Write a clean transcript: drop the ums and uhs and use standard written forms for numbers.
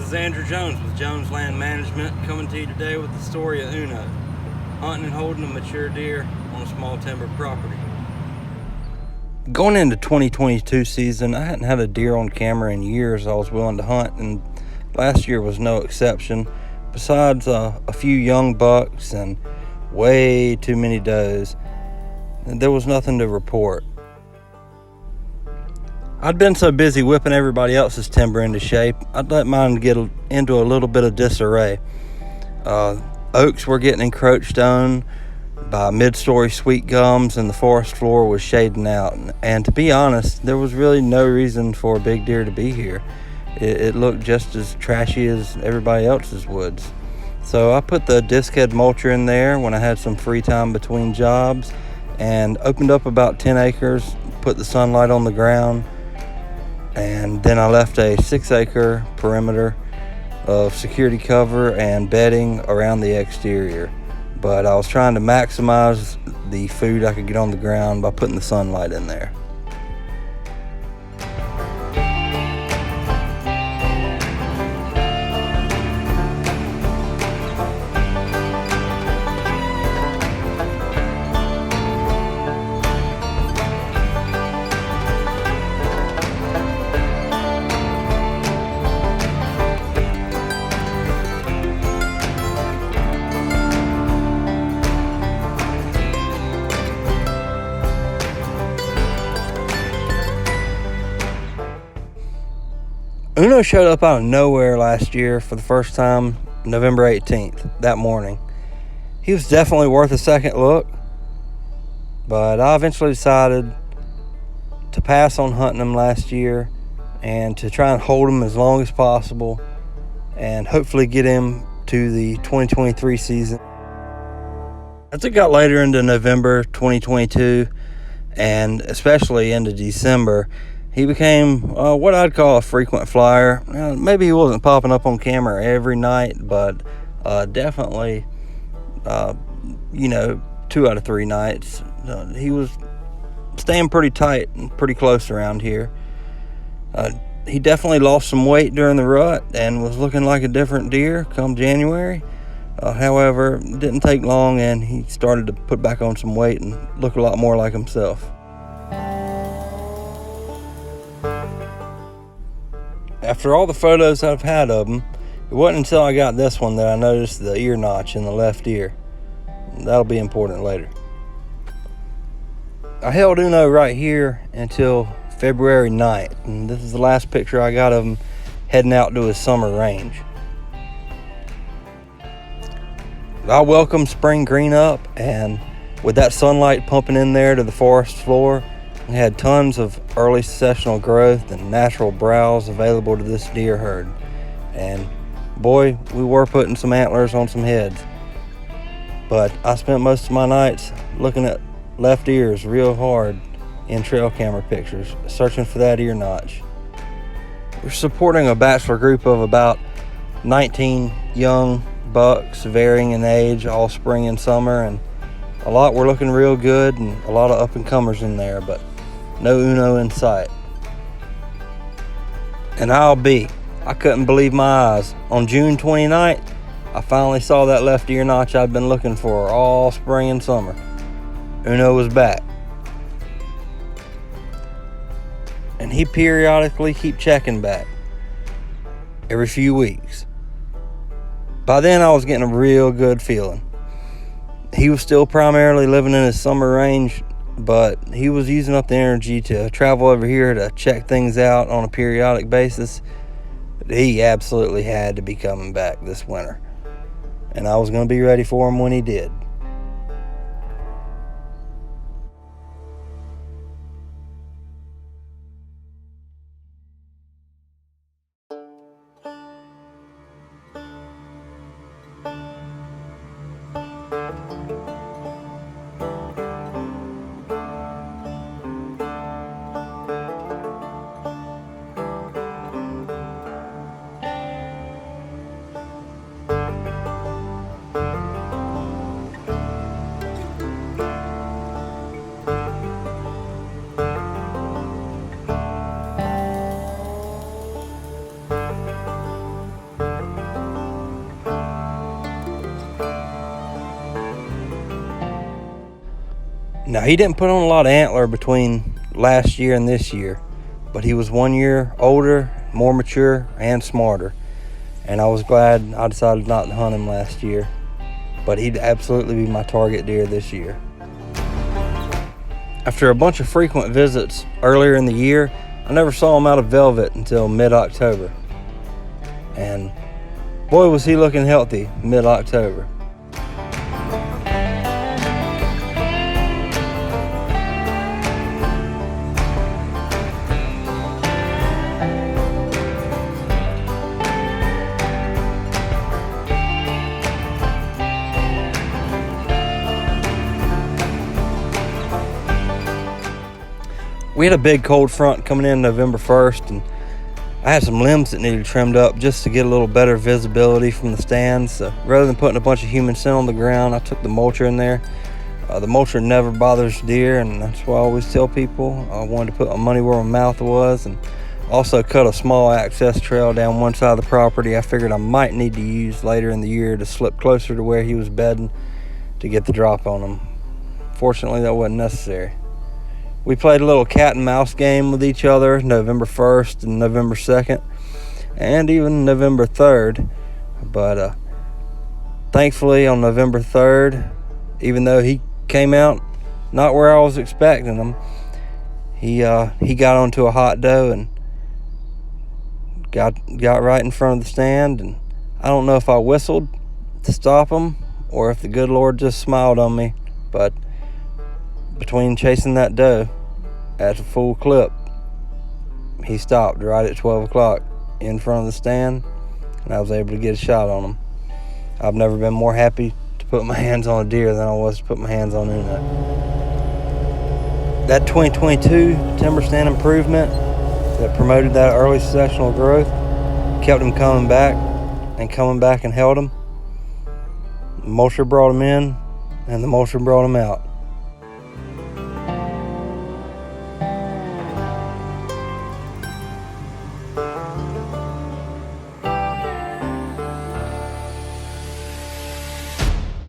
is Andrew Jones with Jones Land Management, coming to you today with the story of Uno, hunting and holding a mature deer on a small timber property. Going into 2022 season, I hadn't had a deer on camera in years I was willing to hunt, and last year was no exception. Besides a few young bucks and way too many does, there was nothing to report. I'd been so busy whipping everybody else's timber into shape, I'd let mine get into a little bit of disarray. Oaks were getting encroached on by mid-story sweet gums, and the forest floor was shading out. And to be honest, there was really no reason for a big deer to be here. It looked just as trashy as everybody else's woods. So I put the disc head mulcher in there when I had some free time between jobs, and opened up about 10 acres, put the sunlight on the ground, and then I left a 6-acre perimeter of security cover and bedding around the exterior. But I was trying to maximize the food I could get on the ground by putting the sunlight in there. Uno showed up out of nowhere last year for the first time November 18th, that morning. He was definitely worth a second look, but I eventually decided to pass on hunting him last year and to try and hold him as long as possible and hopefully get him to the 2023 season. As it got later into November 2022 and especially into December, he became what I'd call a frequent flyer. Maybe he wasn't popping up on camera every night, but definitely, 2 out of 3 nights. He was staying pretty tight and pretty close around here. He definitely lost some weight during the rut and was looking like a different deer come January. However, it didn't take long and he started to put back on some weight and look a lot more like himself. After all the photos I've had of him, it wasn't until I got this one that I noticed the ear notch in the left ear. That'll be important later. I held Uno right here until February 9th, and this is the last picture I got of him heading out to his summer range. I welcomed spring green up, and with that sunlight pumping in there to the forest floor, we had tons of early successional growth and natural browse available to this deer herd. And boy, we were putting some antlers on some heads. But I spent most of my nights looking at left ears real hard in trail camera pictures, searching for that ear notch. We're supporting a bachelor group of about 19 young bucks, varying in age, all spring and summer, and a lot were looking real good and a lot of up-and-comers in there, but no Uno in sight. And I couldn't believe my eyes. On June 29th, I finally saw that left ear notch I'd been looking for all spring and summer. Uno was back. And he periodically keep checking back every few weeks. By then I was getting a real good feeling. He was still primarily living in his summer range, but he was using up the energy to travel over here to check things out on a periodic basis. He absolutely had to be coming back this winter, and I was going to be ready for him when he did. Now, he didn't put on a lot of antler between last year and this year, but he was 1 year older, more mature, and smarter. And I was glad I decided not to hunt him last year, but he'd absolutely be my target deer this year. After a bunch of frequent visits earlier in the year, I never saw him out of velvet until mid-October. And boy, was he looking healthy mid-October. We had a big cold front coming in November 1st, and I had some limbs that needed trimmed up just to get a little better visibility from the stands. So rather than putting a bunch of human scent on the ground, I took the mulcher in there. The mulcher never bothers deer, and that's why I always tell people I wanted to put my money where my mouth was, and also cut a small access trail down one side of the property I figured I might need to use later in the year to slip closer to where he was bedding to get the drop on him. Fortunately, that wasn't necessary. We played a little cat and mouse game with each other November 1st and November 2nd, and even November 3rd. But thankfully on November 3rd, even though he came out not where I was expecting him, he got onto a hot doe and got right in front of the stand. And I don't know if I whistled to stop him or if the good Lord just smiled on me, but between chasing that doe at a full clip, he stopped right at 12 o'clock in front of the stand, and I was able to get a shot on him. I've never been more happy to put my hands on a deer than I was to put my hands on Uno. That 2022 timber stand improvement that promoted that early successional growth kept him coming back and held him. The mulcher brought him in, and the mulcher brought him out.